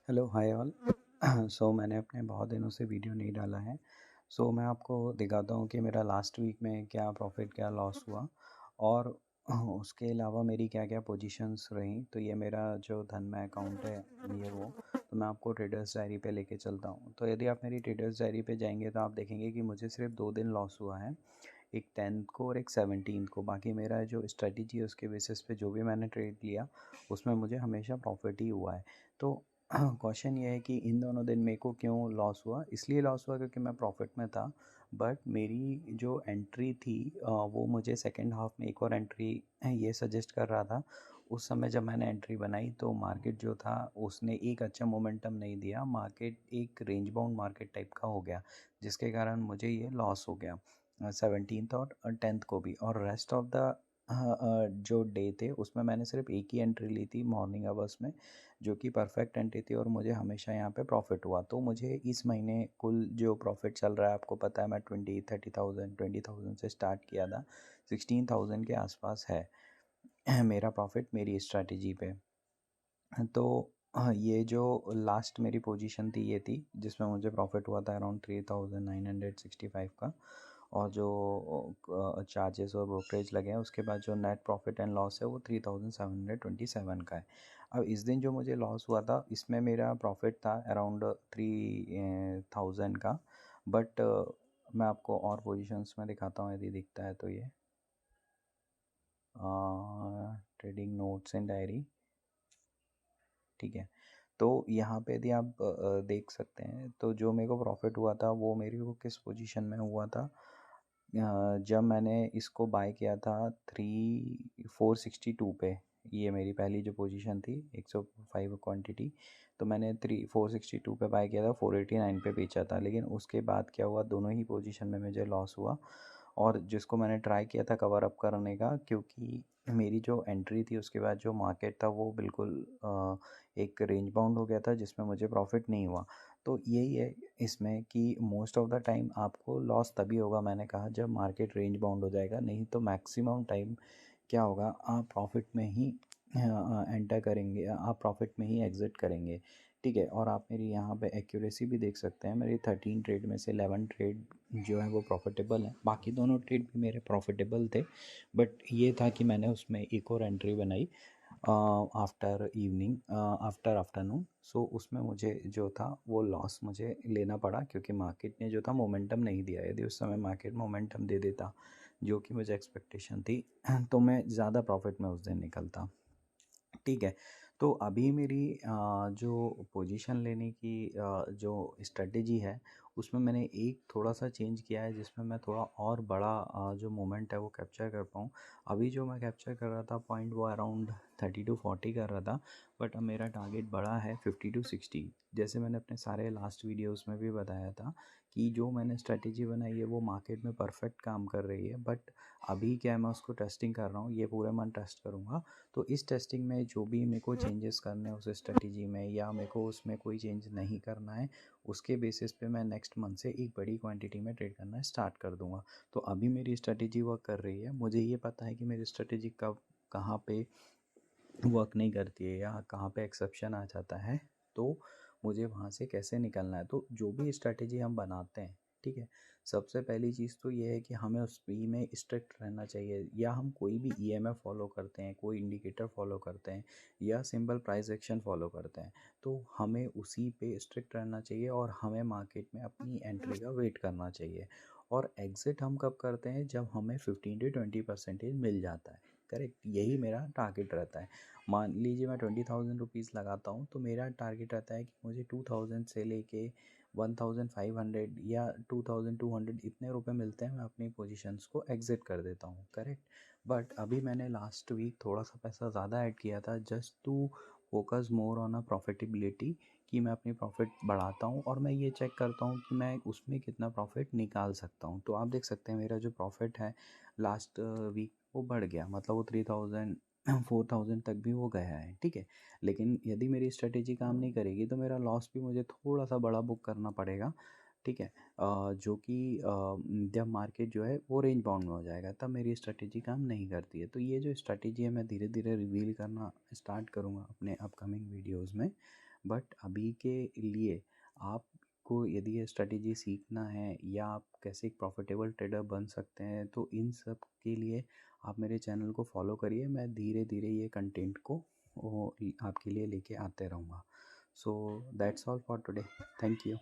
Hello hi all. सो मैंने अपने बहुत दिनों से वीडियो नहीं डाला है। मैं आपको दिखाता हूँ कि मेरा लास्ट वीक में क्या प्रॉफिट क्या लॉस हुआ और उसके अलावा मेरी क्या क्या पोजीशंस रही। तो ये मेरा जो धनमय अकाउंट है ये वो, तो मैं आपको ट्रेडर्स डायरी पे लेके चलता हूँ। तो यदि आप मेरी ट्रेडर्स डायरी पे जाएंगे तो आप देखेंगे कि मुझे सिर्फ 2 दिन लॉस हुआ है, एक 10th को और एक 17th को। बाकी मेरा जो स्ट्रेटजी है उसके बेसिस पे जो भी मैंने ट्रेड लिया उसमें मुझे हमेशा प्रॉफिट ही हुआ है। तो क्वेश्चन ये है कि इन दोनों दिन मेरे को क्यों लॉस हुआ। इसलिए लॉस हुआ क्योंकि मैं प्रॉफिट में था, बट मेरी जो एंट्री थी वो मुझे सेकेंड हाफ में एक और एंट्री ये सजेस्ट कर रहा था। उस समय जब मैंने एंट्री बनाई तो मार्केट जो था उसने एक अच्छा मोमेंटम नहीं दिया, मार्केट एक रेंज बाउंड मार्केट टाइप का हो गया, जिसके कारण मुझे ये लॉस हो गया 17th और 10th को भी। और रेस्ट ऑफ द जो डे थे उसमें मैंने सिर्फ एक ही एंट्री ली थी मॉर्निंग आवर्स में, जो कि परफेक्ट एंट्री थी और मुझे हमेशा यहाँ पे प्रॉफिट हुआ। तो मुझे इस महीने कुल जो प्रॉफिट चल रहा है, आपको पता है मैं 20,000 से स्टार्ट किया था, 16,000 के आसपास है मेरा प्रॉफिट मेरी स्ट्रैटेजी पे। तो ये जो लास्ट मेरी पोजीशन थी ये थी जिसमें मुझे प्रॉफिट हुआ था अराउंड 3,965 का, और जो चार्जेस और ब्रोकरेज लगे हैं उसके बाद जो नेट प्रॉफिट एंड लॉस है वो 3,727 का है। अब इस दिन जो मुझे लॉस हुआ था इसमें मेरा प्रॉफिट था अराउंड 3,000 का, बट मैं आपको और पोजीशंस में दिखाता हूँ यदि दिखता है तो ये ट्रेडिंग नोट्स एंड डायरी, ठीक है। तो यहाँ पे यदि आप देख सकते हैं तो जो मेरे को प्रॉफिट हुआ था वो मेरे को किस पोजीशन में हुआ था, जब मैंने इसको बाय किया था 462 पे। ये मेरी पहली जो पोजीशन थी 105 क्वांटिटी, तो मैंने 462 पे बाय किया था, 489 पे बेचा था। लेकिन उसके बाद क्या हुआ, दोनों ही पोजीशन में मुझे लॉस हुआ, और जिसको मैंने ट्राई किया था कवर अप करने का, क्योंकि मेरी जो एंट्री थी उसके बाद जो मार्केट था वो बिल्कुल एक रेंज बाउंड हो गया था जिसमें मुझे प्रॉफिट नहीं हुआ। तो यही है इसमें कि मोस्ट ऑफ द टाइम आपको लॉस तभी होगा, मैंने कहा, जब मार्केट रेंज बाउंड हो जाएगा। नहीं तो मैक्सिमम टाइम क्या होगा, आप प्रॉफिट में ही एंटर करेंगे, आप प्रॉफिट में ही एग्ज़िट करेंगे, ठीक है। और आप मेरी यहाँ पे एक्यूरेसी भी देख सकते हैं, मेरी 13 ट्रेड में से 11 ट्रेड जो है वो प्रॉफिटेबल है। बाकी दोनों ट्रेड भी मेरे प्रॉफिटेबल थे, बट ये था कि मैंने उसमें एक और एंट्री बनाई आफ्टर इवनिंग, आफ्टर आफ्टरनून। उसमें मुझे जो था वो लॉस मुझे लेना पड़ा, क्योंकि मार्केट ने जो था मोमेंटम नहीं दिया। यदि उस समय मार्केट मोमेंटम दे देता जो कि मुझे एक्सपेक्टेशन थी तो मैं ज़्यादा प्रॉफिट में उस दिन निकलता, ठीक है। तो अभी मेरी जो पोजीशन लेने की जो स्ट्रेटजी है उसमें मैंने एक थोड़ा-सा चेंज किया है, जिसमें मैं थोड़ा और बड़ा जो मोमेंट है वो कैप्चर कर पाऊँ। अभी जो मैं कैप्चर कर रहा था पॉइंट वो अराउंड 30 टू 40 कर रहा था, बट अब मेरा टारगेट बड़ा है 50 टू 60। जैसे मैंने अपने सारे लास्ट वीडियोज़ में भी बताया था कि जो मैंने स्ट्रेटजी बनाई है वो मार्केट में परफेक्ट काम कर रही है, बट अभी क्या है, मैं उसको टेस्टिंग कर रहा हूँ, ये पूरे मंथ टेस्ट करूँगा। तो इस टेस्टिंग में जो भी मेरे को चेंजेस करने हैं उस स्ट्रेटजी में, या मेरे को उसमें कोई चेंज नहीं करना है, उसके बेसिस पे मैं नेक्स्ट मंथ से एक बड़ी क्वांटिटी में ट्रेड करना स्टार्ट कर दूंगा। तो अभी मेरी स्ट्रेटजी वर्क कर रही है, मुझे ये पता है कि मेरी स्ट्रेटजी कब कहाँ पे वर्क नहीं करती है या कहाँ पे एक्सेप्शन आ जाता है, तो मुझे वहाँ से कैसे निकलना है। तो जो भी स्ट्रेटजी हम बनाते हैं, ठीक है, सबसे पहली चीज़ तो ये है कि हमें उस पे में स्ट्रिक्ट रहना चाहिए। या हम कोई भी ईएमएफ फॉलो करते हैं, कोई इंडिकेटर फॉलो करते हैं, या सिंपल प्राइस एक्शन फॉलो करते हैं, तो हमें उसी पे स्ट्रिक्ट रहना चाहिए और हमें मार्केट में अपनी एंट्री का वेट करना चाहिए। और एग्ज़िट हम कब करते हैं, जब हमें 15 to 20% मिल जाता है, करेक्ट। यही मेरा टारगेट रहता है। मान लीजिए मैं 20,000 रुपीज़ लगाता हूँ, तो मेरा टारगेट रहता है कि मुझे 2,000 से लेके 1,500 या 2,200 इतने रुपए मिलते हैं, मैं अपनी पोजीशंस को एग्ज़िट कर देता हूँ, करेक्ट। बट अभी मैंने लास्ट वीक थोड़ा सा पैसा ज़्यादा ऐड किया था, just to focus more on a profitability, कि मैं अपनी प्रॉफिट बढ़ाता हूँ और मैं ये चेक करता हूँ कि मैं उसमें कितना प्रॉफिट निकाल सकता हूँ। तो आप देख सकते हैं मेरा जो प्रॉफिट है लास्ट वीक वो बढ़ गया, मतलब वो 3,000 4,000 तक भी वो गया है, ठीक है। लेकिन यदि मेरी स्ट्रेटेजी काम नहीं करेगी तो मेरा लॉस भी मुझे थोड़ा सा बड़ा बुक करना पड़ेगा, ठीक है। जो कि जब मार्केट जो है वो रेंज बाउंड में हो जाएगा तब मेरी स्ट्रेटेजी काम नहीं करती है। तो ये जो स्ट्रेटेजी है मैं धीरे धीरे रिवील करना स्टार्ट करूँगा अपने अपकमिंग वीडियोज़ में। बट अभी के लिए आपको यदि ये स्ट्रेटेजी सीखना है या आप कैसे एक प्रॉफिटेबल ट्रेडर बन सकते हैं, तो इन सब के लिए आप मेरे चैनल को फॉलो करिए। मैं धीरे धीरे ये कंटेंट को आपके लिए लेके आते रहूँगा। So that's all for today. Thank you.